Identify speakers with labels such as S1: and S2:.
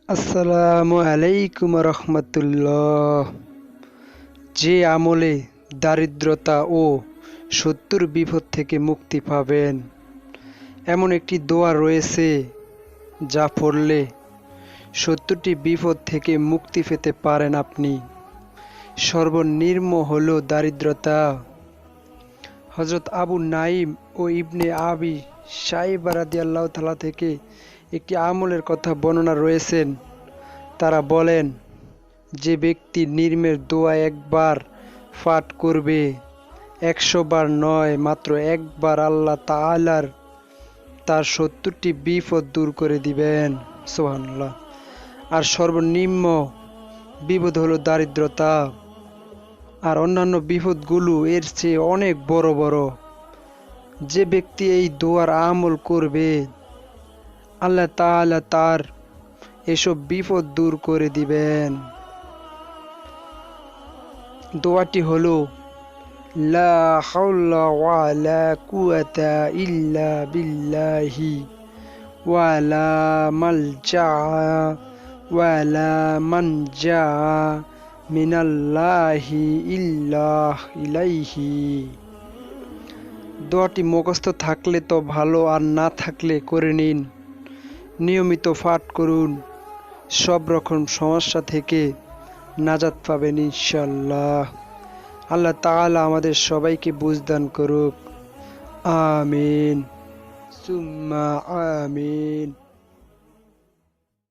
S1: আসসালামু আলাইকুম রহমতুল্লাহ। যে আমলে দারিদ্রতা ও শত্রুর বিপদ থেকে মুক্তি পাবেন, এমন একটি দোয়া রয়েছে যা পড়লে ৭০টি বিপদ থেকে মুক্তি পেতে পারেন আপনি। সর্বনিম্ন হল দারিদ্রতা। হযরত আবু নাঈম ও ইবনে আবি শাইবা রাদিয়াল্লাহু তাআলা থেকে একটি আমলের কথা বর্ণনা রয়েছেন। তারা বলেন, যে ব্যক্তি নির্মের দোয়া একবার পাঠ করবে, ১০০ বার নয়, মাত্র একবার আল্লাহ তাআলার তার ৭০টি বিপদ দূর করে দিবেন। সুবহানাল্লাহ। আর সর্বনিম্ন বিপদ হলো দারিদ্রতা। আর অন্যান্য বিপদগুলো এর চেয়ে অনেক বড় বড়। যে ব্যক্তি এই দোয়ার আমল করবে, আল্লাহ তাআলা তার এসব বিপদ দূর করে দিবেন। দোয়াটি হলো, লা হাওলা ওয়ালা কুওয়াতা ইল্লা বিল্লাহি ওয়ালা মালজা ওয়ালা মানজা মিনাল্লাহি ইল্লা ইলাইহি। দোয়াটি মুখস্থ থাকলে তো ভালো, আর না থাকলে করে নিন। নিয়মিত পাঠ করুন, সব রকম সমস্যা থেকে নাজাত পাবেন ইনশাআল্লাহ। আল্লাহ তাআলা আমাদের সবাইকে বুঝদান করুক। আমিন সুম্মা আমিন।